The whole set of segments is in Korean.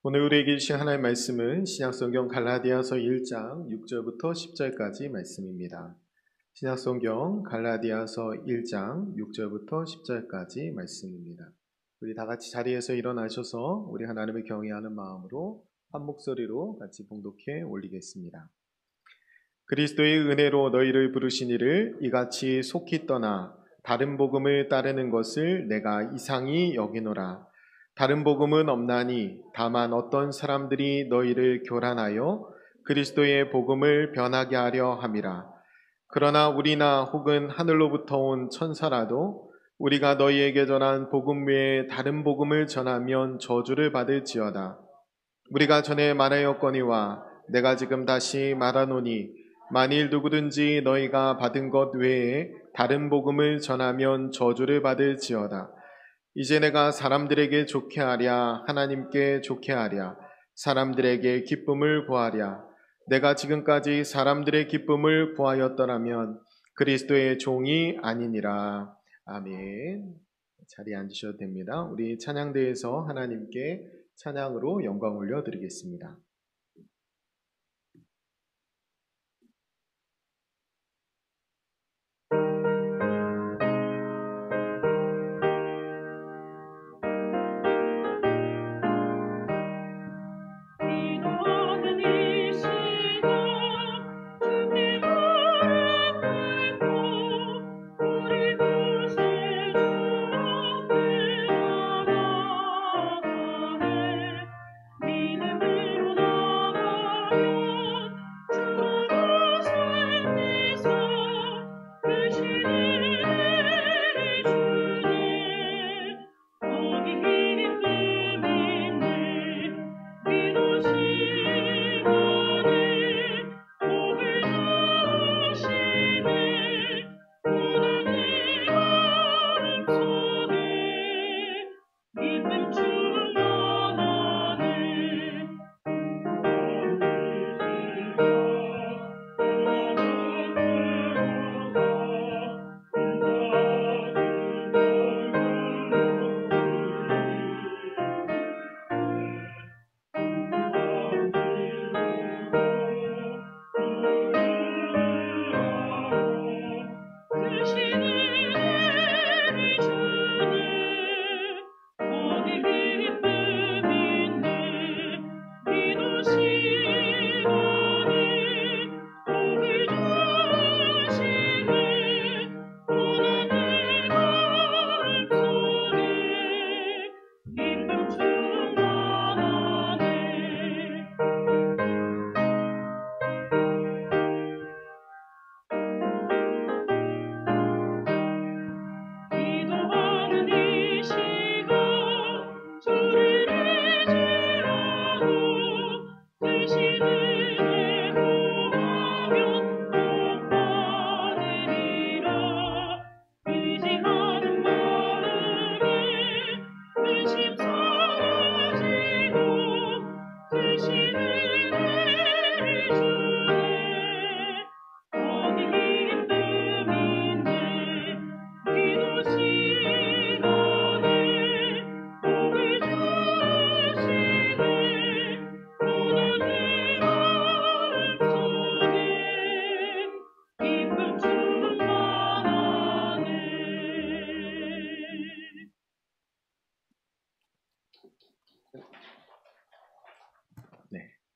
오늘 우리에게 주신 하나님의 말씀은 신약성경 갈라디아서 1장 6절부터 10절까지 말씀입니다. 신약성경 갈라디아서 1장 6절부터 10절까지 말씀입니다. 우리 다 같이 자리에서 일어나셔서 우리 하나님을 경외하는 마음으로 한 목소리로 같이 봉독해 올리겠습니다. 그리스도의 은혜로 너희를 부르신 이를 이같이 속히 떠나 다른 복음을 따르는 것을 내가 이상히 여기노라. 다른 복음은 없나니 다만 어떤 사람들이 너희를 교란하여 그리스도의 복음을 변하게 하려 함이라. 그러나 우리나 혹은 하늘로부터 온 천사라도 우리가 너희에게 전한 복음 외에 다른 복음을 전하면 저주를 받을지어다. 우리가 전에 말하였거니와 내가 지금 다시 말하노니 만일 누구든지 너희가 받은 것 외에 다른 복음을 전하면 저주를 받을지어다. 이제 내가 사람들에게 좋게 하랴 하나님께 좋게 하랴 사람들에게 기쁨을 구하랴. 내가 지금까지 사람들의 기쁨을 구하였더라면 그리스도의 종이 아니니라. 아멘. 자리에 앉으셔도 됩니다. 우리 찬양대에서 하나님께 찬양으로 영광 올려드리겠습니다.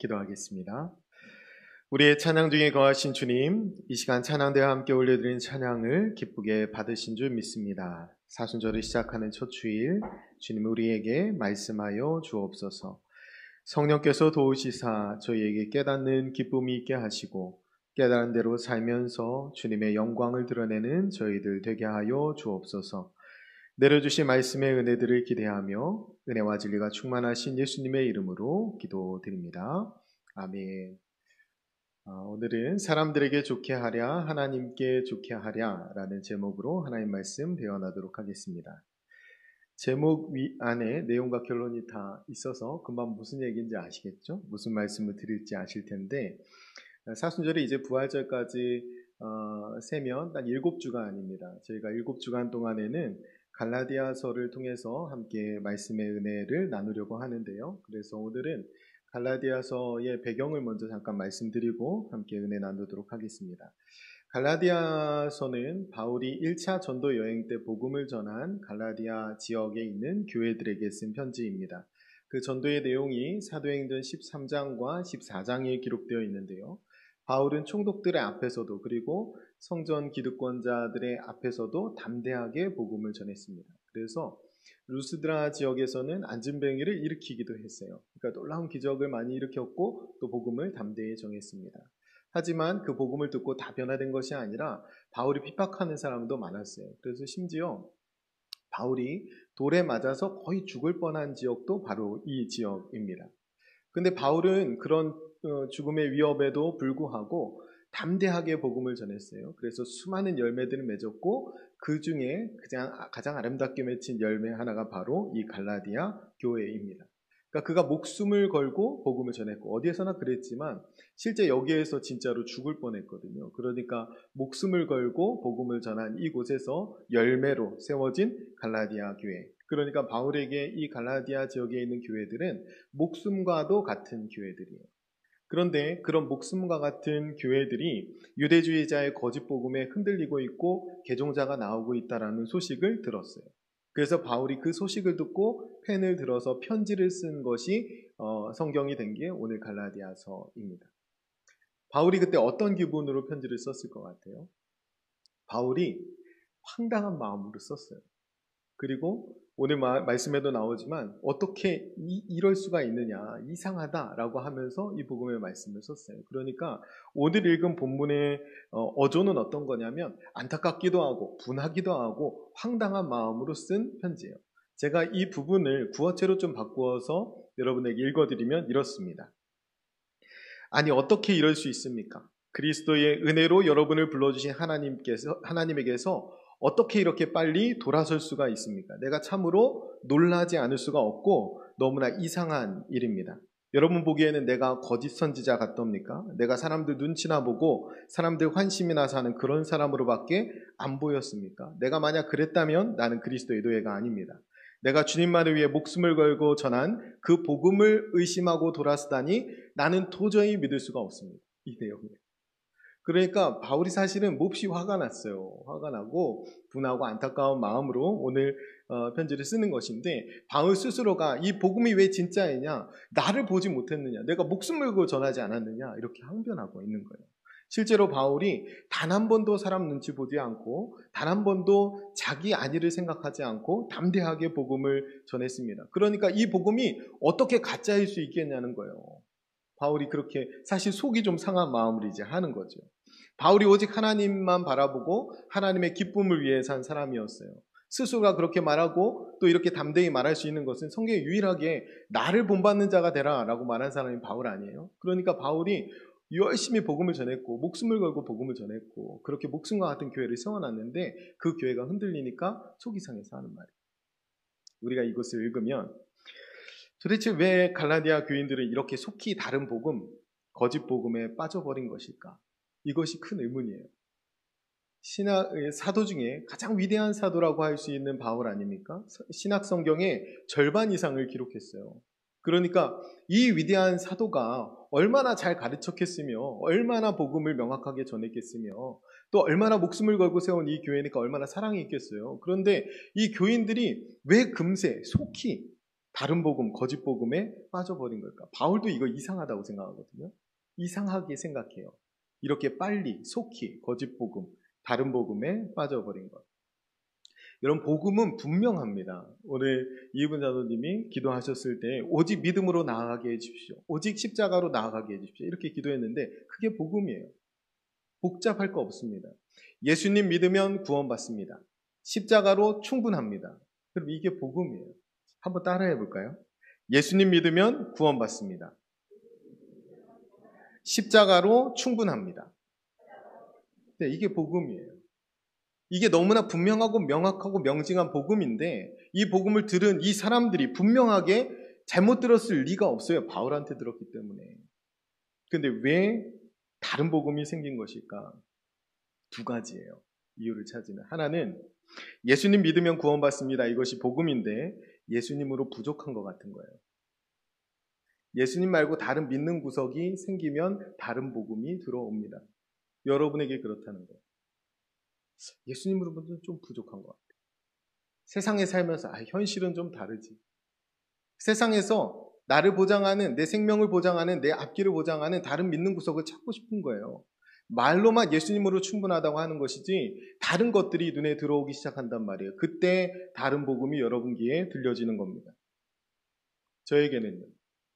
기도하겠습니다. 우리의 찬양 중에 거하신 주님, 이 시간 찬양대와 함께 올려드린 찬양을 기쁘게 받으신 줄 믿습니다. 사순절을 시작하는 첫 주일, 주님 우리에게 말씀하여 주옵소서. 성령께서 도우시사 저희에게 깨닫는 기쁨이 있게 하시고 깨달은 대로 살면서 주님의 영광을 드러내는 저희들 되게 하여 주옵소서. 내려주신 말씀의 은혜들을 기대하며 은혜와 진리가 충만하신 예수님의 이름으로 기도드립니다. 아멘. 오늘은 사람들에게 좋게 하랴 하나님께 좋게 하랴 라는 제목으로 하나님 말씀 배워나도록 하겠습니다. 제목 안에 내용과 결론이 다 있어서 금방 무슨 얘기인지 아시겠죠? 무슨 말씀을 드릴지 아실 텐데, 사순절이 이제 부활절까지 세면 딱 7주간입니다. 저희가 7주간 동안에는 갈라디아서를 통해서 함께 말씀의 은혜를 나누려고 하는데요. 그래서 오늘은 갈라디아서의 배경을 먼저 잠깐 말씀드리고 함께 은혜 나누도록 하겠습니다. 갈라디아서는 바울이 1차 전도 여행 때 복음을 전한 갈라디아 지역에 있는 교회들에게 쓴 편지입니다. 그 전도의 내용이 사도행전 13장과 14장에 기록되어 있는데요. 바울은 총독들의 앞에서도 그리고 성전 기득권자들의 앞에서도 담대하게 복음을 전했습니다. 그래서 루스드라 지역에서는 안진뱅이를 일으키기도 했어요. 그러니까 놀라운 기적을 많이 일으켰고 또 복음을 담대히 전했습니다. 하지만 그 복음을 듣고 다 변화된 것이 아니라 바울이 핍박하는 사람도 많았어요. 그래서 심지어 바울이 돌에 맞아서 거의 죽을 뻔한 지역도 바로 이 지역입니다. 근데 바울은 그런 죽음의 위협에도 불구하고 담대하게 복음을 전했어요. 그래서 수많은 열매들을 맺었고 그 중에 가장 아름답게 맺힌 열매 하나가 바로 이 갈라디아 교회입니다. 그러니까 그가 목숨을 걸고 복음을 전했고 어디에서나 그랬지만 실제 여기에서 진짜로 죽을 뻔했거든요. 그러니까 목숨을 걸고 복음을 전한 이곳에서 열매로 세워진 갈라디아 교회. 그러니까 바울에게 이 갈라디아 지역에 있는 교회들은 목숨과도 같은 교회들이에요. 그런데 그런 목숨과 같은 교회들이 유대주의자의 거짓 복음에 흔들리고 있고 개종자가 나오고 있다는 소식을 들었어요. 그래서 바울이 그 소식을 듣고 펜을 들어서 편지를 쓴 것이 성경이 된 게 오늘 갈라디아서입니다. 바울이 그때 어떤 기분으로 편지를 썼을 것 같아요? 바울이 황당한 마음으로 썼어요. 그리고 오늘 말씀에도 나오지만 어떻게 이럴 수가 있느냐, 이상하다라고 하면서 이 복음의 말씀을 썼어요. 그러니까 오늘 읽은 본문의 어조는 어떤 거냐면 안타깝기도 하고 분하기도 하고 황당한 마음으로 쓴 편지예요. 제가 이 부분을 구어체로 좀 바꾸어서 여러분에게 읽어드리면 이렇습니다. 아니 어떻게 이럴 수 있습니까? 그리스도의 은혜로 여러분을 불러주신 하나님에게서 어떻게 이렇게 빨리 돌아설 수가 있습니까? 내가 참으로 놀라지 않을 수가 없고 너무나 이상한 일입니다. 여러분 보기에는 내가 거짓 선지자 같답니까? 내가 사람들 눈치나 보고 사람들 환심이나 사는 그런 사람으로밖에 안 보였습니까? 내가 만약 그랬다면 나는 그리스도의 노예가 아닙니다. 내가 주님만을 위해 목숨을 걸고 전한 그 복음을 의심하고 돌아서다니 나는 도저히 믿을 수가 없습니다. 이 내용이에요. 그러니까 바울이 사실은 몹시 화가 났어요. 화가 나고 분하고 안타까운 마음으로 오늘 편지를 쓰는 것인데 바울 스스로가 이 복음이 왜 진짜이냐? 나를 보지 못했느냐? 내가 목숨을 걸고 전하지 않았느냐? 이렇게 항변하고 있는 거예요. 실제로 바울이 단 한 번도 사람 눈치 보지 않고 단 한 번도 자기 안위를 생각하지 않고 담대하게 복음을 전했습니다. 그러니까 이 복음이 어떻게 가짜일 수 있겠냐는 거예요. 바울이 그렇게 사실 속이 좀 상한 마음으로 이제 하는 거죠. 바울이 오직 하나님만 바라보고 하나님의 기쁨을 위해 산 사람이었어요. 스스로가 그렇게 말하고 또 이렇게 담대히 말할 수 있는 것은 성경에 유일하게 나를 본받는 자가 되라 라고 말한 사람이 바울 아니에요? 그러니까 바울이 열심히 복음을 전했고 목숨을 걸고 복음을 전했고 그렇게 목숨과 같은 교회를 세워놨는데 그 교회가 흔들리니까 속이 상해서 하는 말이에요. 우리가 이것을 읽으면 도대체 왜 갈라디아 교인들은 이렇게 속히 다른 복음, 거짓 복음에 빠져버린 것일까? 이것이 큰 의문이에요. 사도 중에 가장 위대한 사도라고 할 수 있는 바울 아닙니까? 신약 성경의 절반 이상을 기록했어요. 그러니까 이 위대한 사도가 얼마나 잘 가르쳤겠으며 얼마나 복음을 명확하게 전했겠으며 또 얼마나 목숨을 걸고 세운 이 교회니까 얼마나 사랑이 있겠어요. 그런데 이 교인들이 왜 금세 속히 다른 복음, 거짓 복음에 빠져버린 걸까? 바울도 이거 이상하다고 생각하거든요. 이상하게 생각해요. 이렇게 빨리, 속히 거짓 복음, 다른 복음에 빠져버린 것. 여러분 복음은 분명합니다. 오늘 이분 자도님이 기도하셨을 때 오직 믿음으로 나아가게 해주십시오. 오직 십자가로 나아가게 해주십시오. 이렇게 기도했는데 그게 복음이에요. 복잡할 거 없습니다. 예수님 믿으면 구원받습니다. 십자가로 충분합니다. 그럼 이게 복음이에요. 한번 따라해 볼까요? 예수님 믿으면 구원받습니다. 십자가로 충분합니다. 네, 이게 복음이에요. 이게 너무나 분명하고 명확하고 명징한 복음인데 이 복음을 들은 이 사람들이 분명하게 잘못 들었을 리가 없어요. 바울한테 들었기 때문에. 근데 왜 다른 복음이 생긴 것일까? 두 가지예요. 이유를 찾으면. 하나는 예수님 믿으면 구원받습니다. 이것이 복음인데 예수님으로 부족한 것 같은 거예요. 예수님 말고 다른 믿는 구석이 생기면 다른 복음이 들어옵니다. 여러분에게 그렇다는 거예요. 예수님으로는 좀 부족한 것 같아요. 세상에 살면서 현실은 좀 다르지. 세상에서 나를 보장하는, 내 생명을 보장하는, 내 앞길을 보장하는 다른 믿는 구석을 찾고 싶은 거예요. 말로만 예수님으로 충분하다고 하는 것이지 다른 것들이 눈에 들어오기 시작한단 말이에요. 그때 다른 복음이 여러분 귀에 들려지는 겁니다. 저에게는요,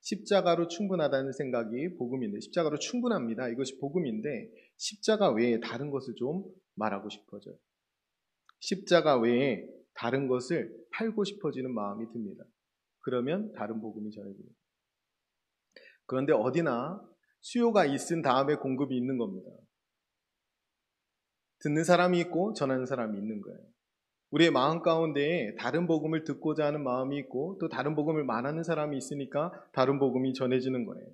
십자가로 충분하다는 생각이 복음인데, 십자가로 충분합니다. 이것이 복음인데 십자가 외에 다른 것을 좀 말하고 싶어져요. 십자가 외에 다른 것을 팔고 싶어지는 마음이 듭니다. 그러면 다른 복음이 전해집니다. 그런데 어디나 수요가 있은 다음에 공급이 있는 겁니다. 듣는 사람이 있고 전하는 사람이 있는 거예요. 우리의 마음 가운데에 다른 복음을 듣고자 하는 마음이 있고 또 다른 복음을 말하는 사람이 있으니까 다른 복음이 전해지는 거예요.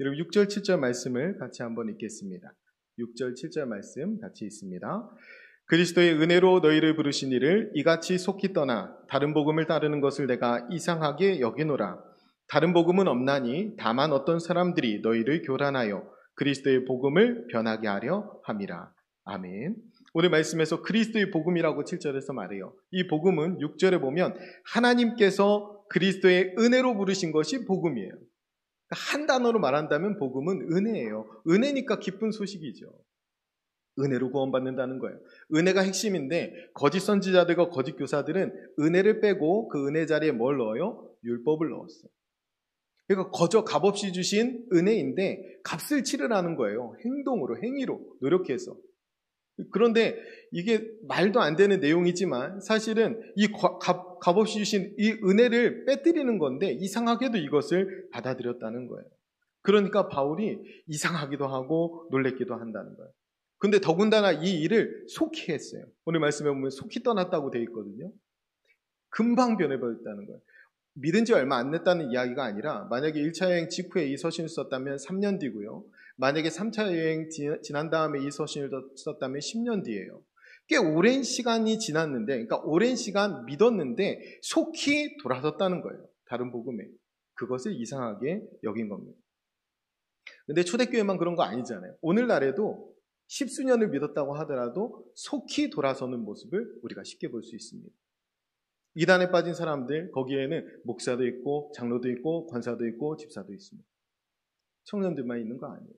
여러분 6절 7절 말씀을 같이 한번 읽겠습니다. 6절 7절 말씀 같이 읽습니다. 그리스도의 은혜로 너희를 부르신 이를 이같이 속히 떠나 다른 복음을 따르는 것을 내가 이상하게 여기노라. 다른 복음은 없나니 다만 어떤 사람들이 너희를 교란하여 그리스도의 복음을 변하게 하려 함이라. 아멘. 오늘 말씀에서 그리스도의 복음이라고 7절에서 말해요. 이 복음은 6절에 보면 하나님께서 그리스도의 은혜로 부르신 것이 복음이에요. 한 단어로 말한다면 복음은 은혜예요. 은혜니까 기쁜 소식이죠. 은혜로 구원받는다는 거예요. 은혜가 핵심인데 거짓 선지자들과 거짓 교사들은 은혜를 빼고 그 은혜 자리에 뭘 넣어요? 율법을 넣었어요. 그러니까 거저 값없이 주신 은혜인데 값을 치르라는 거예요. 행동으로, 행위로, 노력해서. 그런데 이게 말도 안 되는 내용이지만 사실은 이 값없이 주신 이 은혜를 빼뜨리는 건데 이상하게도 이것을 받아들였다는 거예요. 그러니까 바울이 이상하기도 하고 놀랬기도 한다는 거예요. 근데 더군다나 이 일을 속히 했어요. 오늘 말씀에 보면 속히 떠났다고 되어 있거든요. 금방 변해버렸다는 거예요. 믿은 지 얼마 안 됐다는 이야기가 아니라 만약에 1차 여행 직후에 이 서신을 썼다면 3년 뒤고요. 만약에 3차 여행 지난 다음에 이 서신을 썼다면 10년 뒤예요. 꽤 오랜 시간이 지났는데, 그러니까 오랜 시간 믿었는데 속히 돌아섰다는 거예요. 다른 복음에. 그것을 이상하게 여긴 겁니다. 근데 초대교회만 그런 거 아니잖아요. 오늘날에도 10수년을 믿었다고 하더라도 속히 돌아서는 모습을 우리가 쉽게 볼 수 있습니다. 이단에 빠진 사람들, 거기에는 목사도 있고 장로도 있고 권사도 있고 집사도 있습니다. 청년들만 있는 거 아니에요.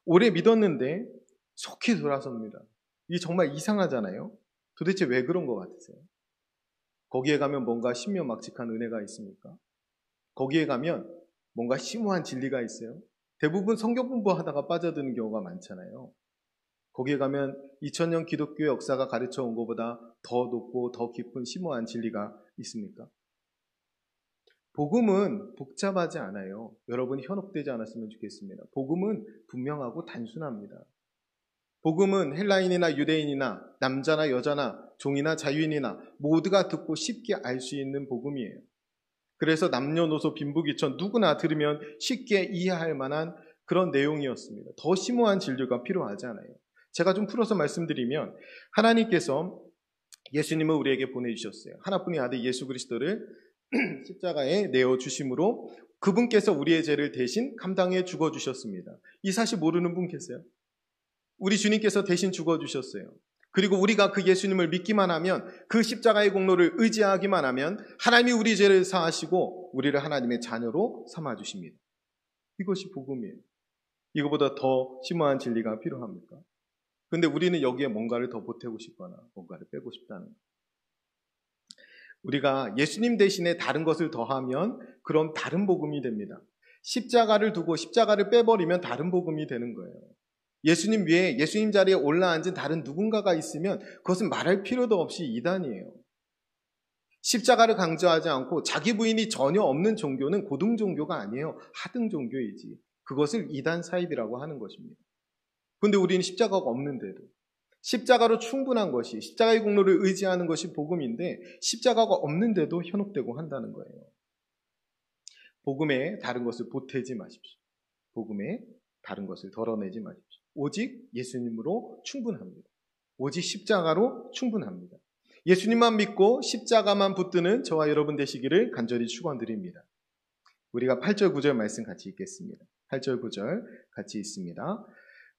오래 믿었는데 속히 돌아섭니다. 이게 정말 이상하잖아요. 도대체 왜 그런 것 같으세요? 거기에 가면 뭔가 신묘막측한 은혜가 있습니까? 거기에 가면 뭔가 심오한 진리가 있어요? 대부분 성경 공부하다가 빠져드는 경우가 많잖아요. 거기에 가면 2000년 기독교 역사가 가르쳐 온 것보다 더 높고 더 깊은 심오한 진리가 있습니까? 복음은 복잡하지 않아요. 여러분이 현혹되지 않았으면 좋겠습니다. 복음은 분명하고 단순합니다. 복음은 헬라인이나 유대인이나 남자나 여자나 종이나 자유인이나 모두가 듣고 쉽게 알 수 있는 복음이에요. 그래서 남녀노소 빈부귀천 누구나 들으면 쉽게 이해할 만한 그런 내용이었습니다. 더 심오한 진리가 필요하지 않아요. 제가 좀 풀어서 말씀드리면 하나님께서 예수님을 우리에게 보내주셨어요. 하나뿐인 아들 예수 그리스도를 십자가에 내어주심으로 그분께서 우리의 죄를 대신 감당해 죽어주셨습니다. 이 사실 모르는 분 계세요? 우리 주님께서 대신 죽어주셨어요. 그리고 우리가 그 예수님을 믿기만 하면 그 십자가의 공로를 의지하기만 하면 하나님이 우리 죄를 사하시고 우리를 하나님의 자녀로 삼아주십니다. 이것이 복음이에요. 이거보다 더 심오한 진리가 필요합니까? 근데 우리는 여기에 뭔가를 더 보태고 싶거나 뭔가를 빼고 싶다는 거예요. 우리가 예수님 대신에 다른 것을 더하면 그럼 다른 복음이 됩니다. 십자가를 두고 십자가를 빼버리면 다른 복음이 되는 거예요. 예수님 위에 예수님 자리에 올라앉은 다른 누군가가 있으면 그것은 말할 필요도 없이 이단이에요. 십자가를 강조하지 않고 자기 부인이 전혀 없는 종교는 고등 종교가 아니에요. 하등 종교이지. 그것을 이단 사입이라고 하는 것입니다. 그런데 우리는 십자가가 없는데도 십자가로 충분한 것이 십자가의 공로를 의지하는 것이 복음인데 십자가가 없는데도 현혹되고 한다는 거예요. 복음에 다른 것을 보태지 마십시오. 복음에 다른 것을 덜어내지 마십시오. 오직 예수님으로 충분합니다. 오직 십자가로 충분합니다. 예수님만 믿고 십자가만 붙드는 저와 여러분 되시기를 간절히 축원드립니다. 우리가 8절 9절 말씀 같이 읽겠습니다. 8절 9절 같이 읽습니다.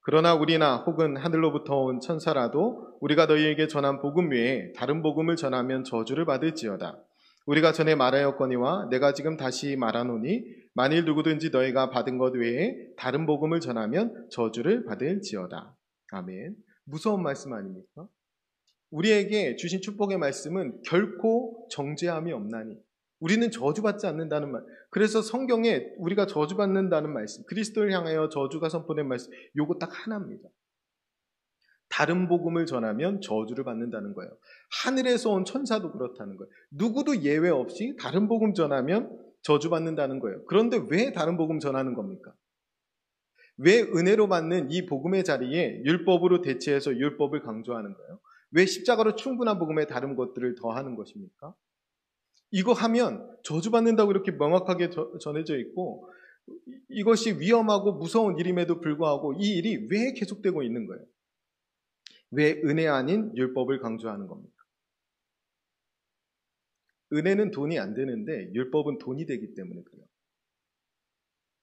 그러나 우리나 혹은 하늘로부터 온 천사라도 우리가 너희에게 전한 복음 외에 다른 복음을 전하면 저주를 받을지어다. 우리가 전에 말하였거니와 내가 지금 다시 말하노니 만일 누구든지 너희가 받은 것 외에 다른 복음을 전하면 저주를 받을지어다. 아멘. 무서운 말씀 아닙니까? 우리에게 주신 축복의 말씀은 결코 정죄함이 없나니 우리는 저주받지 않는다는 말. 그래서 성경에 우리가 저주받는다는 말씀, 그리스도를 향하여 저주가 선포된 말씀, 요거 딱 하나입니다. 다른 복음을 전하면 저주를 받는다는 거예요. 하늘에서 온 천사도 그렇다는 거예요. 누구도 예외 없이 다른 복음 전하면 저주받는다는 거예요. 그런데 왜 다른 복음 전하는 겁니까? 왜 은혜로 받는 이 복음의 자리에 율법으로 대체해서 율법을 강조하는 거예요? 왜 십자가로 충분한 복음에 다른 것들을 더하는 것입니까? 이거 하면 저주받는다고 이렇게 명확하게 전해져 있고 이것이 위험하고 무서운 일임에도 불구하고 이 일이 왜 계속되고 있는 거예요? 왜 은혜 아닌 율법을 강조하는 겁니까? 은혜는 돈이 안 되는데 율법은 돈이 되기 때문에 그래요.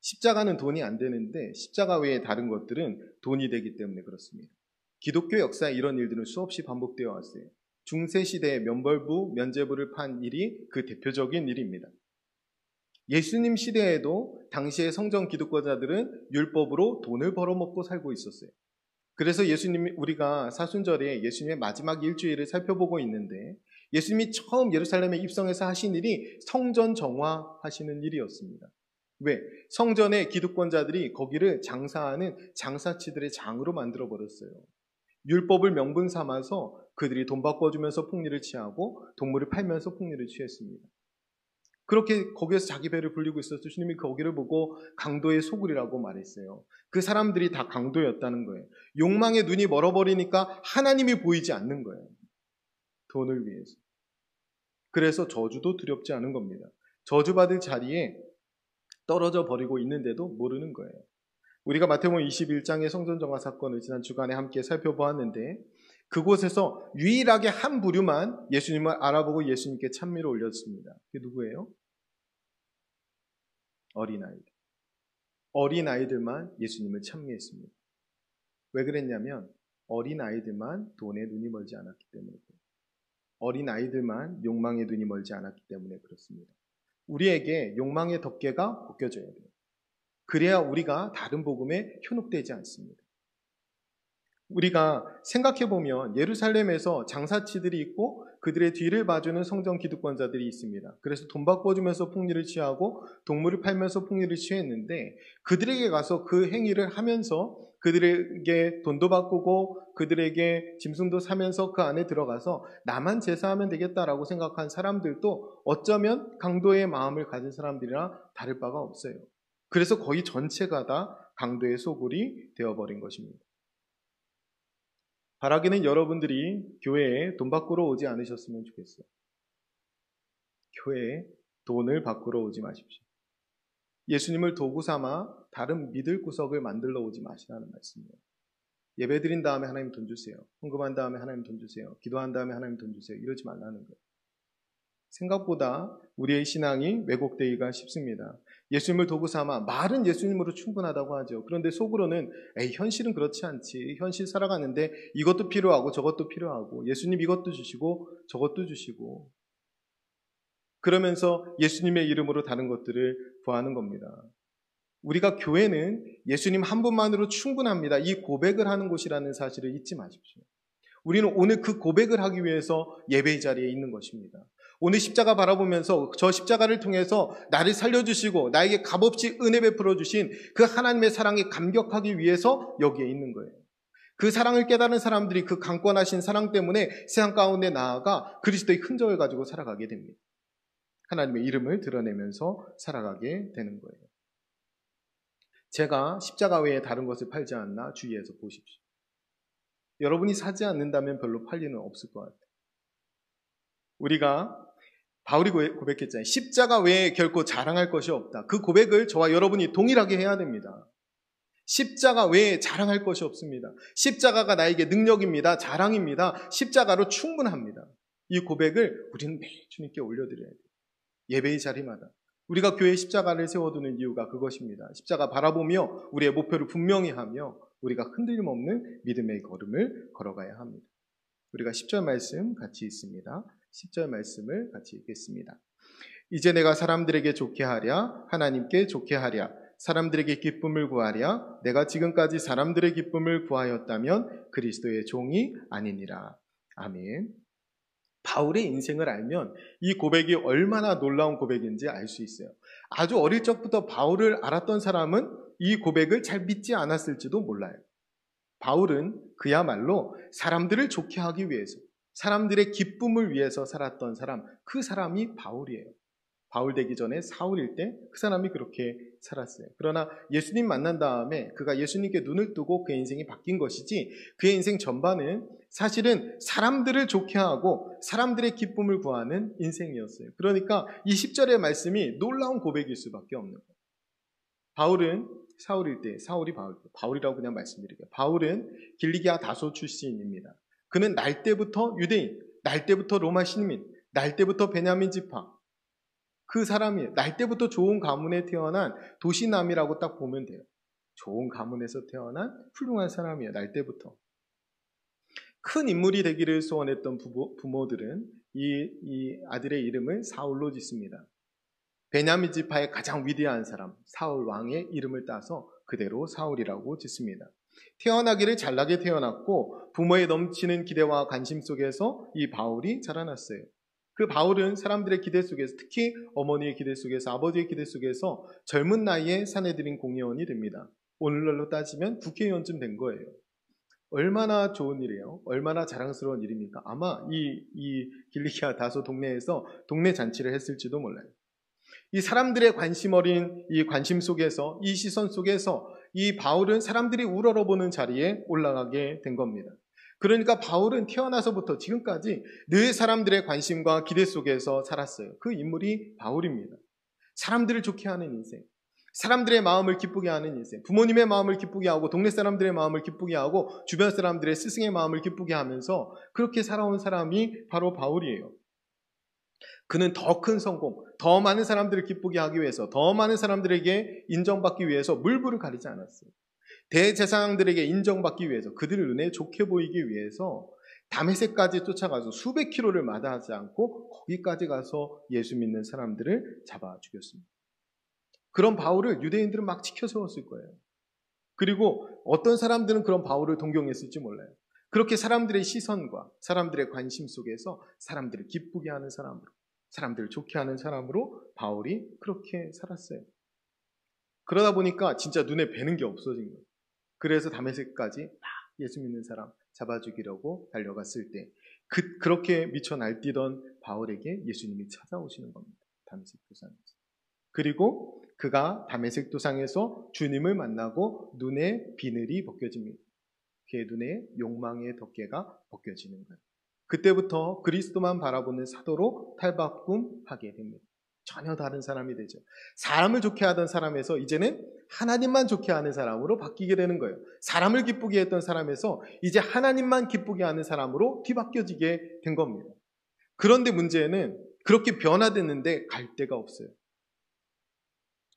십자가는 돈이 안 되는데 십자가 외에 다른 것들은 돈이 되기 때문에 그렇습니다. 기독교 역사에 이런 일들은 수없이 반복되어 왔어요. 중세시대에 면벌부, 면죄부를 판 일이 그 대표적인 일입니다. 예수님 시대에도 당시의 성전 기득권자들은 율법으로 돈을 벌어먹고 살고 있었어요. 그래서 우리가 사순절에 예수님의 마지막 일주일을 살펴보고 있는데 예수님이 처음 예루살렘에 입성해서 하신 일이 성전 정화하시는 일이었습니다. 왜? 성전의 기득권자들이 거기를 장사하는 장사치들의 장으로 만들어버렸어요. 율법을 명분 삼아서 그들이 돈 바꿔주면서 폭리를 취하고 동물을 팔면서 폭리를 취했습니다. 그렇게 거기에서 자기 배를 불리고 있어서 주님이 거기를 보고 강도의 소굴이라고 말했어요. 그 사람들이 다 강도였다는 거예요. 욕망의 눈이 멀어버리니까 하나님이 보이지 않는 거예요. 돈을 위해서. 그래서 저주도 두렵지 않은 겁니다. 저주받을 자리에 떨어져 버리고 있는데도 모르는 거예요. 우리가 마태복음 21장의 성전정화 사건을 지난 주간에 함께 살펴보았는데 그곳에서 유일하게 한 부류만 예수님을 알아보고 예수님께 찬미를 올렸습니다. 그게 누구예요? 어린아이들. 어린아이들만 예수님을 찬미했습니다. 왜 그랬냐면 어린아이들만 돈에 눈이 멀지 않았기 때문에 그래요. 어린아이들만 욕망의 눈이 멀지 않았기 때문에 그렇습니다. 우리에게 욕망의 덮개가 벗겨져야 돼요. 그래야 우리가 다른 복음에 현혹되지 않습니다. 우리가 생각해보면 예루살렘에서 장사치들이 있고 그들의 뒤를 봐주는 성전 기득권자들이 있습니다. 그래서 돈 바꿔주면서 폭리를 취하고 동물을 팔면서 폭리를 취했는데 그들에게 가서 그 행위를 하면서 그들에게 돈도 바꾸고 그들에게 짐승도 사면서 그 안에 들어가서 나만 제사하면 되겠다라고 생각한 사람들도 어쩌면 강도의 마음을 가진 사람들이라 다를 바가 없어요. 그래서 거의 전체가 다 강도의 소굴이 되어버린 것입니다. 바라기는 여러분들이 교회에 돈 바꾸러 오지 않으셨으면 좋겠어요. 교회에 돈을 바꾸러 오지 마십시오. 예수님을 도구 삼아 다른 믿을 구석을 만들러 오지 마시라는 말씀이에요. 예배 드린 다음에 하나님 돈 주세요. 헌금한 다음에 하나님 돈 주세요. 기도한 다음에 하나님 돈 주세요. 이러지 말라는 거예요. 생각보다 우리의 신앙이 왜곡되기가 쉽습니다. 예수님을 도구 삼아 말은 예수님으로 충분하다고 하죠. 그런데 속으로는 현실은 그렇지 않지. 현실 살아가는데 이것도 필요하고 저것도 필요하고 예수님 이것도 주시고 저것도 주시고 그러면서 예수님의 이름으로 다른 것들을 구하는 겁니다. 우리가 교회는 예수님 한 분만으로 충분합니다. 이 고백을 하는 곳이라는 사실을 잊지 마십시오. 우리는 오늘 그 고백을 하기 위해서 예배의 자리에 있는 것입니다. 오늘 십자가 바라보면서 저 십자가를 통해서 나를 살려주시고 나에게 값없이 은혜 베풀어 주신 그 하나님의 사랑에 감격하기 위해서 여기에 있는 거예요. 그 사랑을 깨달은 사람들이 그 강권하신 사랑 때문에 세상 가운데 나아가 그리스도의 흔적을 가지고 살아가게 됩니다. 하나님의 이름을 드러내면서 살아가게 되는 거예요. 제가 십자가 외에 다른 것을 팔지 않나 주의해서 보십시오. 여러분이 사지 않는다면 별로 팔 리는 없을 것 같아요. 우리가 바울이 고백했잖아요. 십자가 외에 결코 자랑할 것이 없다. 그 고백을 저와 여러분이 동일하게 해야 됩니다. 십자가 외에 자랑할 것이 없습니다. 십자가가 나에게 능력입니다. 자랑입니다. 십자가로 충분합니다. 이 고백을 우리는 매일 주님께 올려드려야 돼요. 예배의 자리마다. 우리가 교회에 십자가를 세워두는 이유가 그것입니다. 십자가 바라보며 우리의 목표를 분명히 하며 우리가 흔들림 없는 믿음의 걸음을 걸어가야 합니다. 우리가 10절 말씀 같이 읽습니다. 10절 말씀을 같이 읽겠습니다. 이제 내가 사람들에게 좋게 하랴, 하나님께 좋게 하랴, 사람들에게 기쁨을 구하랴, 내가 지금까지 사람들의 기쁨을 구하였다면 그리스도의 종이 아니니라. 아멘. 바울의 인생을 알면 이 고백이 얼마나 놀라운 고백인지 알 수 있어요. 아주 어릴 적부터 바울을 알았던 사람은 이 고백을 잘 믿지 않았을지도 몰라요. 바울은 그야말로 사람들을 좋게 하기 위해서, 사람들의 기쁨을 위해서 살았던 사람, 그 사람이 바울이에요. 바울 되기 전에 사울일 때 그 사람이 그렇게 살았어요. 그러나 예수님 만난 다음에 그가 예수님께 눈을 뜨고 그의 인생이 바뀐 것이지, 그의 인생 전반은 사실은 사람들을 좋게 하고 사람들의 기쁨을 구하는 인생이었어요. 그러니까 이 10절의 말씀이 놀라운 고백일 수밖에 없는 거예요. 바울은 사울일 때, 사울이 바울이라고 그냥 말씀드릴게요. 바울은 길리기아 다소 출신입니다. 그는 날 때부터 유대인, 날 때부터 로마 시민, 날 때부터 베냐민 지파, 그 사람이 날 때부터 좋은 가문에 태어난 도시남이라고 딱 보면 돼요. 좋은 가문에서 태어난 훌륭한 사람이에요. 날 때부터. 큰 인물이 되기를 소원했던 부모들은 이 아들의 이름을 사울로 짓습니다. 베냐민 지파의 가장 위대한 사람, 사울 왕의 이름을 따서 그대로 사울이라고 짓습니다. 태어나기를 잘나게 태어났고 부모의 넘치는 기대와 관심 속에서 이 바울이 자라났어요. 그 바울은 사람들의 기대 속에서, 특히 어머니의 기대 속에서, 아버지의 기대 속에서 젊은 나이에 사내들인 공의원이 됩니다. 오늘날로 따지면 국회의원쯤 된 거예요. 얼마나 좋은 일이에요. 얼마나 자랑스러운 일입니까? 아마 이 길리기아 다소 동네에서 동네 잔치를 했을지도 몰라요. 이 사람들의 관심 어린 이 관심 속에서, 이 시선 속에서 이 바울은 사람들이 우러러보는 자리에 올라가게 된 겁니다. 그러니까 바울은 태어나서부터 지금까지 늘 사람들의 관심과 기대 속에서 살았어요. 그 인물이 바울입니다. 사람들을 좋게 하는 인생, 사람들의 마음을 기쁘게 하는 인생, 부모님의 마음을 기쁘게 하고 동네 사람들의 마음을 기쁘게 하고 주변 사람들의 스승의 마음을 기쁘게 하면서 그렇게 살아온 사람이 바로 바울이에요. 그는 더 큰 성공, 더 많은 사람들을 기쁘게 하기 위해서, 더 많은 사람들에게 인정받기 위해서 물불을 가리지 않았어요. 대제사장들에게 인정받기 위해서, 그들의 눈에 좋게 보이기 위해서 다메섹까지 쫓아가서 수백 킬로를 마다하지 않고 거기까지 가서 예수 믿는 사람들을 잡아 죽였습니다. 그런 바울을 유대인들은 막 지켜 세웠을 거예요. 그리고 어떤 사람들은 그런 바울을 동경했을지 몰라요. 그렇게 사람들의 시선과 사람들의 관심 속에서 사람들을 기쁘게 하는 사람으로, 사람들을 좋게 하는 사람으로 바울이 그렇게 살았어요. 그러다 보니까 진짜 눈에 뵈는 게 없어진 거예요. 그래서 다메섹까지 막 예수 믿는 사람 잡아 죽이려고 달려갔을 때 그렇게 미쳐 날뛰던 바울에게 예수님이 찾아오시는 겁니다. 다메섹 도상에서. 그리고 그가 다메섹 도상에서 주님을 만나고 눈에 비늘이 벗겨집니다. 그의 눈에 욕망의 덮개가 벗겨지는 거예요. 그때부터 그리스도만 바라보는 사도로 탈바꿈하게 됩니다. 전혀 다른 사람이 되죠. 사람을 좋게 하던 사람에서 이제는 하나님만 좋게 하는 사람으로 바뀌게 되는 거예요. 사람을 기쁘게 했던 사람에서 이제 하나님만 기쁘게 하는 사람으로 뒤바뀌어지게 된 겁니다. 그런데 문제는 그렇게 변화됐는데 갈 데가 없어요.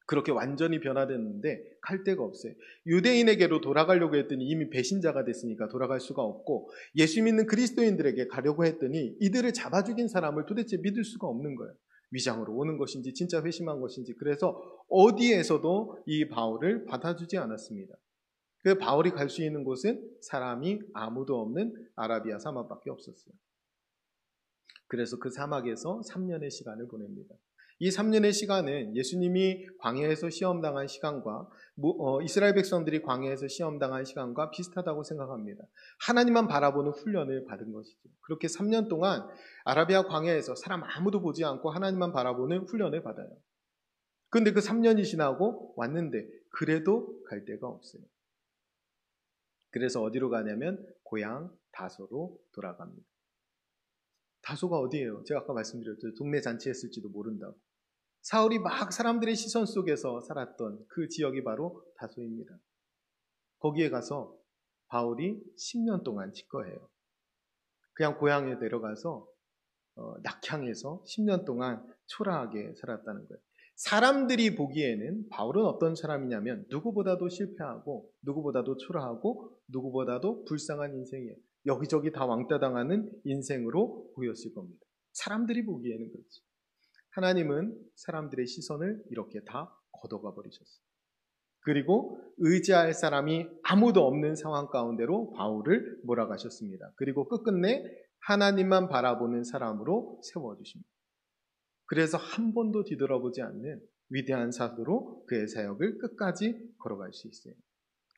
그렇게 완전히 변화됐는데 갈 데가 없어요. 유대인에게로 돌아가려고 했더니 이미 배신자가 됐으니까 돌아갈 수가 없고, 예수 믿는 그리스도인들에게 가려고 했더니 이들을 잡아 죽인 사람을 도대체 믿을 수가 없는 거예요. 위장으로 오는 것인지 진짜 회심한 것인지. 그래서 어디에서도 이 바울을 받아주지 않았습니다. 그 바울이 갈 수 있는 곳은 사람이 아무도 없는 아라비아 사막밖에 없었어요. 그래서 그 사막에서 3년의 시간을 보냅니다. 이 3년의 시간은 예수님이 광야에서 시험당한 시간과 이스라엘 백성들이 광야에서 시험당한 시간과 비슷하다고 생각합니다. 하나님만 바라보는 훈련을 받은 것이죠. 그렇게 3년 동안 아라비아 광야에서 사람 아무도 보지 않고 하나님만 바라보는 훈련을 받아요. 그런데 그 3년이 지나고 왔는데 그래도 갈 데가 없어요. 그래서 어디로 가냐면 고향 다소로 돌아갑니다. 다소가 어디예요? 제가 아까 말씀드렸죠. 동네 잔치했을지도 모른다고. 사울이 막 사람들의 시선 속에서 살았던 그 지역이 바로 다소입니다. 거기에 가서 바울이 10년 동안 치과해요. 그냥 고향에 내려가서 낙향해서 10년 동안 초라하게 살았다는 거예요. 사람들이 보기에는 바울은 어떤 사람이냐면 누구보다도 실패하고 누구보다도 초라하고 누구보다도 불쌍한 인생이에요. 여기저기 다 왕따 당하는 인생으로 보였을 겁니다. 사람들이 보기에는 그렇지. 하나님은 사람들의 시선을 이렇게 다 걷어가 버리셨어요. 그리고 의지할 사람이 아무도 없는 상황 가운데로 바울을 몰아가셨습니다. 그리고 끝끝내 하나님만 바라보는 사람으로 세워주십니다. 그래서 한 번도 뒤돌아보지 않는 위대한 사도로 그의 사역을 끝까지 걸어갈 수 있어요.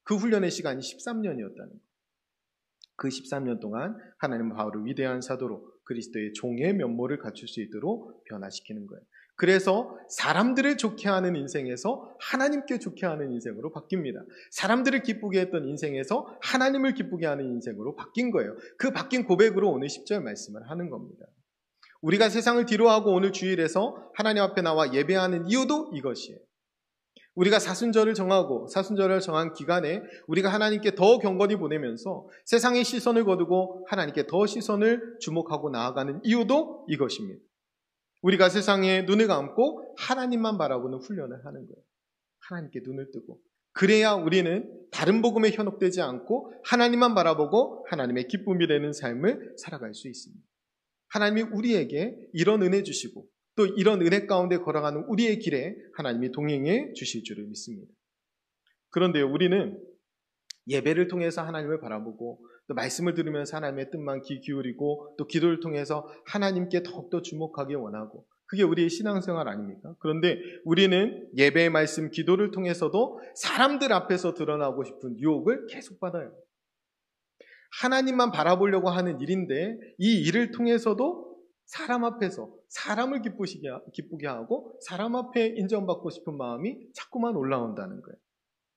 그 훈련의 시간이 13년이었다는 거예요. 그 13년 동안 하나님은 바울을 위대한 사도로 그리스도의 종의 면모를 갖출 수 있도록 변화시키는 거예요. 그래서 사람들을 좋게 하는 인생에서 하나님께 좋게 하는 인생으로 바뀝니다. 사람들을 기쁘게 했던 인생에서 하나님을 기쁘게 하는 인생으로 바뀐 거예요. 그 바뀐 고백으로 오늘 10절 말씀을 하는 겁니다. 우리가 세상을 뒤로하고 오늘 주일에서 하나님 앞에 나와 예배하는 이유도 이것이에요. 우리가 사순절을 정한 기간에 우리가 하나님께 더 경건히 보내면서 세상의 시선을 거두고 하나님께 더 시선을 주목하고 나아가는 이유도 이것입니다. 우리가 세상에 눈을 감고 하나님만 바라보는 훈련을 하는 거예요. 하나님께 눈을 뜨고. 그래야 우리는 다른 복음에 현혹되지 않고 하나님만 바라보고 하나님의 기쁨이 되는 삶을 살아갈 수 있습니다. 하나님이 우리에게 이런 은혜 주시고 또 이런 은혜 가운데 걸어가는 우리의 길에 하나님이 동행해 주실 줄을 믿습니다. 그런데 우리는 예배를 통해서 하나님을 바라보고 또 말씀을 들으면서 하나님의 뜻만 귀 기울이고 또 기도를 통해서 하나님께 더욱더 주목하기 원하고 그게 우리의 신앙생활 아닙니까? 그런데 우리는 예배의 말씀, 기도를 통해서도 사람들 앞에서 드러나고 싶은 유혹을 계속 받아요. 하나님만 바라보려고 하는 일인데 이 일을 통해서도 사람 앞에서 사람을 기쁘게 하고 사람 앞에 인정받고 싶은 마음이 자꾸만 올라온다는 거예요.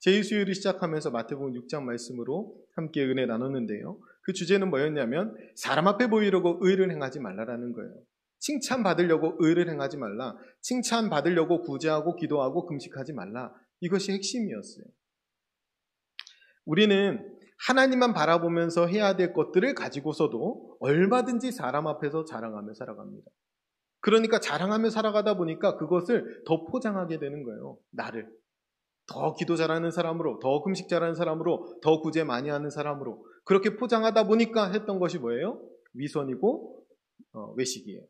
제2수요일을 시작하면서 마태복음 6장 말씀으로 함께 은혜 나눴는데요. 그 주제는 뭐였냐면 사람 앞에 보이려고 의를 행하지 말라라는 거예요. 칭찬받으려고 의를 행하지 말라. 칭찬받으려고 구제하고 기도하고 금식하지 말라. 이것이 핵심이었어요. 우리는 하나님만 바라보면서 해야 될 것들을 가지고서도 얼마든지 사람 앞에서 자랑하며 살아갑니다. 그러니까 자랑하며 살아가다 보니까 그것을 더 포장하게 되는 거예요. 나를. 더 기도 잘하는 사람으로, 더 금식 잘하는 사람으로, 더 구제 많이 하는 사람으로 그렇게 포장하다 보니까 했던 것이 뭐예요? 위선이고 외식이에요.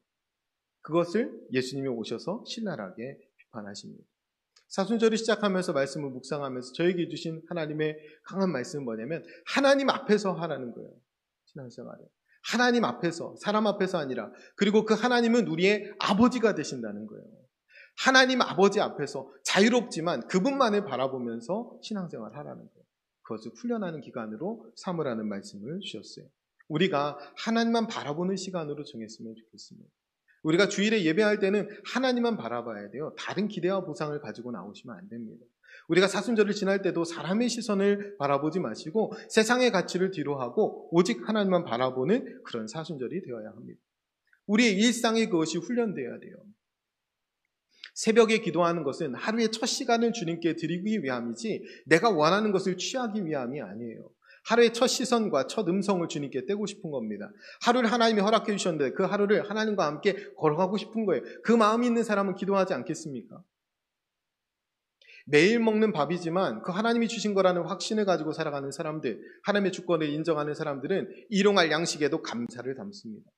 그것을 예수님이 오셔서 신랄하게 비판하십니다. 사순절을 시작하면서 말씀을 묵상하면서 저에게 주신 하나님의 강한 말씀은 뭐냐면 하나님 앞에서 하라는 거예요. 신앙생활을. 하나님 앞에서, 사람 앞에서 아니라 그리고 그 하나님은 우리의 아버지가 되신다는 거예요. 하나님 아버지 앞에서 자유롭지만 그분만을 바라보면서 신앙생활을 하라는 거예요. 그것을 훈련하는 기간으로 삼으라는 말씀을 주셨어요. 우리가 하나님만 바라보는 시간으로 정했으면 좋겠습니다. 우리가 주일에 예배할 때는 하나님만 바라봐야 돼요. 다른 기대와 보상을 가지고 나오시면 안 됩니다. 우리가 사순절을 지날 때도 사람의 시선을 바라보지 마시고 세상의 가치를 뒤로하고 오직 하나님만 바라보는 그런 사순절이 되어야 합니다. 우리의 일상에 그것이 훈련되어야 돼요. 새벽에 기도하는 것은 하루의 첫 시간을 주님께 드리기 위함이지 내가 원하는 것을 취하기 위함이 아니에요. 하루의 첫 시선과 첫 음성을 주님께 떼고 싶은 겁니다. 하루를 하나님이 허락해 주셨는데 그 하루를 하나님과 함께 걸어가고 싶은 거예요. 그 마음이 있는 사람은 기도하지 않겠습니까? 매일 먹는 밥이지만 그 하나님이 주신 거라는 확신을 가지고 살아가는 사람들, 하나님의 주권을 인정하는 사람들은 일용할 양식에도 감사를 담습니다.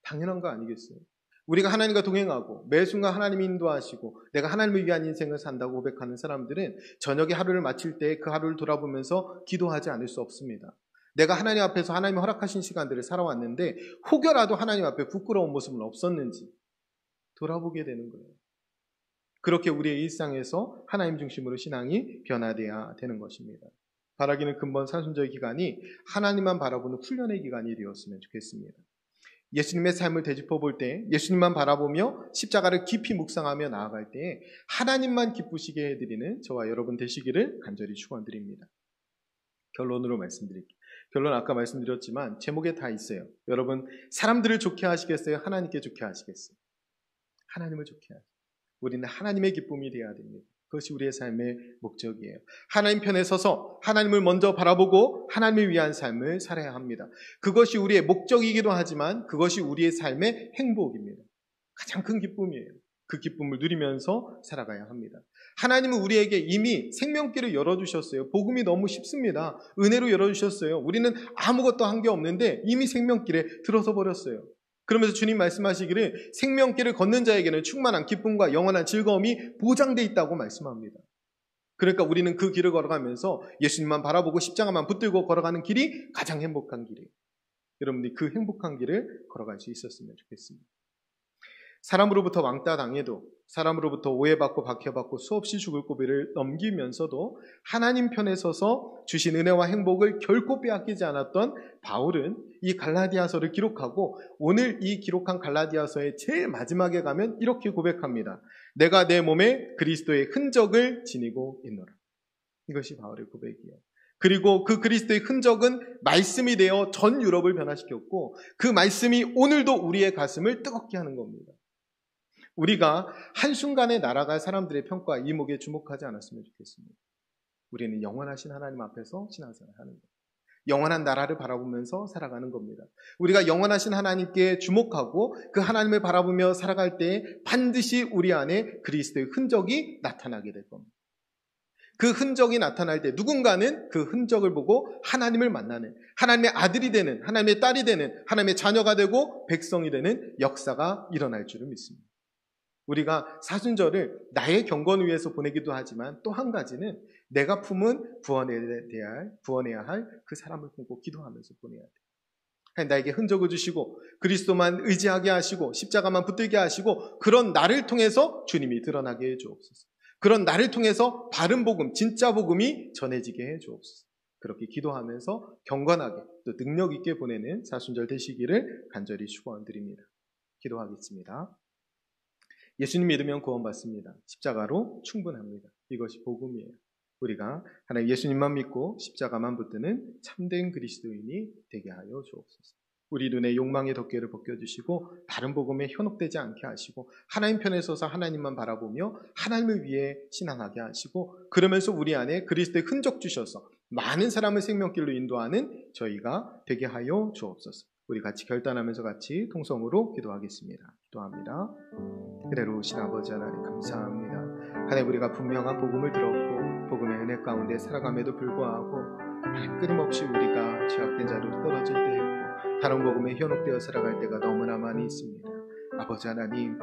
당연한 거 아니겠어요? 우리가 하나님과 동행하고 매 순간 하나님이 인도하시고 내가 하나님을 위한 인생을 산다고 고백하는 사람들은 저녁에 하루를 마칠 때 그 하루를 돌아보면서 기도하지 않을 수 없습니다. 내가 하나님 앞에서 하나님이 허락하신 시간들을 살아왔는데 혹여라도 하나님 앞에 부끄러운 모습은 없었는지 돌아보게 되는 거예요. 그렇게 우리의 일상에서 하나님 중심으로 신앙이 변화되어야 되는 것입니다. 바라기는 근본 사순절 기간이 하나님만 바라보는 훈련의 기간이 되었으면 좋겠습니다. 예수님의 삶을 되짚어 볼 때 예수님만 바라보며 십자가를 깊이 묵상하며 나아갈 때 하나님만 기쁘시게 해드리는 저와 여러분 되시기를 간절히 축원드립니다. 결론으로 말씀드릴게요. 결론 아까 말씀드렸지만 제목에 다 있어요. 여러분 사람들을 좋게 하시겠어요? 하나님께 좋게 하시겠어요? 하나님을 좋게 하세요. 우리는 하나님의 기쁨이 되어야 됩니다. 그것이 우리의 삶의 목적이에요. 하나님 편에 서서 하나님을 먼저 바라보고 하나님을 위한 삶을 살아야 합니다. 그것이 우리의 목적이기도 하지만 그것이 우리의 삶의 행복입니다. 가장 큰 기쁨이에요. 그 기쁨을 누리면서 살아가야 합니다. 하나님은 우리에게 이미 생명길을 열어주셨어요. 복음이 너무 쉽습니다. 은혜로 열어주셨어요. 우리는 아무것도 한 게 없는데 이미 생명길에 들어서 버렸어요. 그러면서 주님 말씀하시기를 생명길을 걷는 자에게는 충만한 기쁨과 영원한 즐거움이 보장되어 있다고 말씀합니다. 그러니까 우리는 그 길을 걸어가면서 예수님만 바라보고 십자가만 붙들고 걸어가는 길이 가장 행복한 길이에요. 여러분들이 그 행복한 길을 걸어갈 수 있었으면 좋겠습니다. 사람으로부터 왕따 당해도, 사람으로부터 오해받고 박해받고 수없이 죽을 고비를 넘기면서도 하나님 편에 서서 주신 은혜와 행복을 결코 빼앗기지 않았던 바울은 이 갈라디아서를 기록하고 오늘 이 기록한 갈라디아서의 제일 마지막에 가면 이렇게 고백합니다. 내가 내 몸에 그리스도의 흔적을 지니고 있노라. 이것이 바울의 고백이에요. 그리고 그 그리스도의 흔적은 말씀이 되어 전 유럽을 변화시켰고 그 말씀이 오늘도 우리의 가슴을 뜨겁게 하는 겁니다. 우리가 한순간에 날아갈 사람들의 평가 이목에 주목하지 않았으면 좋겠습니다. 우리는 영원하신 하나님 앞에서 신앙생활을 하는 겁니다. 영원한 나라를 바라보면서 살아가는 겁니다. 우리가 영원하신 하나님께 주목하고 그 하나님을 바라보며 살아갈 때 반드시 우리 안에 그리스도의 흔적이 나타나게 될 겁니다. 그 흔적이 나타날 때 누군가는 그 흔적을 보고 하나님을 만나는, 하나님의 아들이 되는, 하나님의 딸이 되는, 하나님의 자녀가 되고 백성이 되는 역사가 일어날 줄을 믿습니다. 우리가 사순절을 나의 경건을 위해서 보내기도 하지만 또 한 가지는 내가 품은 구원해야 할 그 사람을 보고 기도하면서 보내야 돼요. 나에게 흔적을 주시고 그리스도만 의지하게 하시고 십자가만 붙들게 하시고 그런 나를 통해서 주님이 드러나게 해주옵소서. 그런 나를 통해서 바른 복음, 진짜 복음이 전해지게 해주옵소서. 그렇게 기도하면서 경건하게 또 능력 있게 보내는 사순절 되시기를 간절히 축원드립니다. 기도하겠습니다. 예수님 믿으면 구원받습니다. 십자가로 충분합니다. 이것이 복음이에요. 우리가 하나님 예수님만 믿고 십자가만 붙드는 참된 그리스도인이 되게 하여 주옵소서. 우리 눈에 욕망의 덮개를 벗겨주시고 다른 복음에 현혹되지 않게 하시고 하나님 편에 서서 하나님만 바라보며 하나님을 위해 신앙하게 하시고 그러면서 우리 안에 그리스도의 흔적 주셔서 많은 사람을 생명길로 인도하는 저희가 되게 하여 주옵소서. 우리 같이 결단하면서 같이 통성으로 기도하겠습니다. 기도합니다. 그대로 오신 아버지 하나님 감사합니다. 하나님 우리가 분명한 복음을 들었고 복음의 은혜 가운데 살아감에도 불구하고 끊임없이 우리가 죄악된 자로 떨어질 때 있고 다른 복음에 현혹되어 살아갈 때가 너무나 많이 있습니다. 아버지 하나님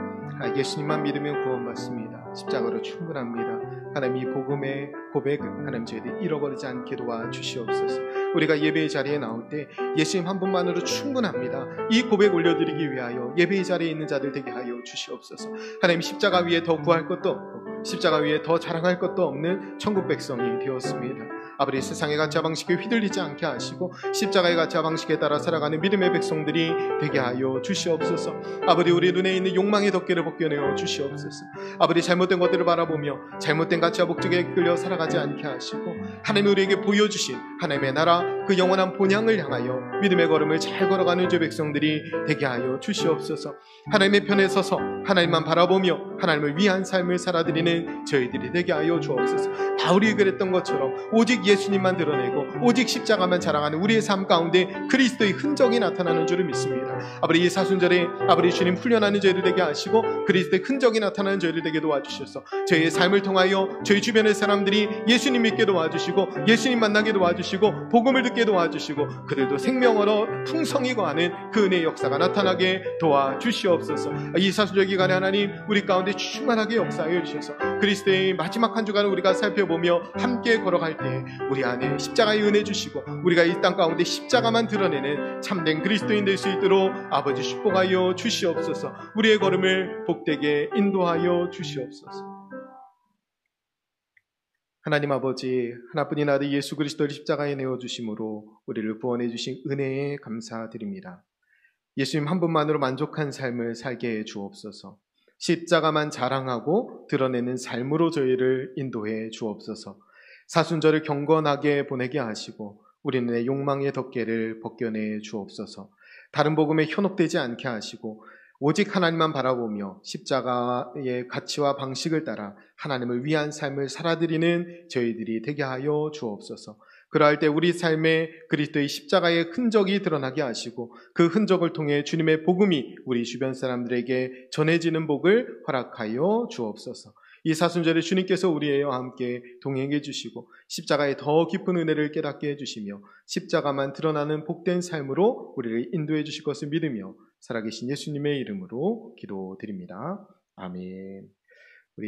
예수님만 믿으면 구원받습니다. 십자가로 충분합니다. 하나님 이 복음의 고백을 하나님 저희들 잃어버리지 않게 도와주시옵소서. 우리가 예배의 자리에 나올 때 예수님 한 분만으로 충분합니다. 이 고백 올려드리기 위하여 예배의 자리에 있는 자들 되게 하여 주시옵소서. 하나님 십자가 위에 더 구할 것도 없고 십자가 위에 더 자랑할 것도 없는 천국 백성이 되었습니다. 아버지 세상의 가치와 방식에 휘둘리지 않게 하시고 십자가의 가치와 방식에 따라 살아가는 믿음의 백성들이 되게 하여 주시옵소서. 아버지 우리 눈에 있는 욕망의 덮개를 벗겨내어 주시옵소서. 아버지 잘못된 것들을 바라보며 잘못된 가치와 목적에 끌려 살아가지 않게 하시고 하나님이 우리에게 보여주신 하나님의 나라 그 영원한 본향을 향하여 믿음의 걸음을 잘 걸어가는 주 백성들이 되게 하여 주시옵소서. 하나님의 편에 서서 하나님만 바라보며 하나님을 위한 삶을 살아드리는 저희들이 되게 하여 주옵소서. 바울이 그랬던 것처럼 오직 예수님만 드러내고 오직 십자가만 자랑하는 우리의 삶 가운데 그리스도의 흔적이 나타나는 줄을 믿습니다. 아버지 이 사순절에 아버지 주님 훈련하는 저희들 되게 하시고 그리스도의 흔적이 나타나는 저희들 되게 도와주셔서 저희의 삶을 통하여 저희 주변의 사람들이 예수님 믿게 도와주시고 예수님 만나게 도와주시고 복음을 듣게 도와주시고 그들도 생명으로 풍성히 거하는 그 은혜의 역사가 나타나게 도와주시옵소서. 이 사순절 기간에 하나님 우리 가운데 충만하게 역사하여 주셔서 그리스도의 마지막 한 주간을 우리가 살펴보며 함께 걸어갈 때 우리 안에 십자가의 은혜 주시고 우리가 이 땅 가운데 십자가만 드러내는 참된 그리스도인 될 수 있도록 아버지 축복하여 주시옵소서. 우리의 걸음을 복되게 인도하여 주시옵소서. 하나님 아버지 하나뿐인 아들 예수 그리스도를 십자가에 내어주심으로 우리를 구원해 주신 은혜에 감사드립니다. 예수님 한 분만으로 만족한 삶을 살게 해 주옵소서. 십자가만 자랑하고 드러내는 삶으로 저희를 인도해 주옵소서. 사순절을 경건하게 보내게 하시고 우리는 욕망의 덮개를 벗겨내 주옵소서. 다른 복음에 현혹되지 않게 하시고 오직 하나님만 바라보며 십자가의 가치와 방식을 따라 하나님을 위한 삶을 살아드리는 저희들이 되게 하여 주옵소서. 그러할 때 우리 삶에 그리스도의 십자가의 흔적이 드러나게 하시고 그 흔적을 통해 주님의 복음이 우리 주변 사람들에게 전해지는 복을 허락하여 주옵소서. 이 사순절에 주님께서 우리와 함께 동행해 주시고 십자가의 더 깊은 은혜를 깨닫게 해주시며 십자가만 드러나는 복된 삶으로 우리를 인도해 주실 것을 믿으며 살아계신 예수님의 이름으로 기도드립니다. 아멘.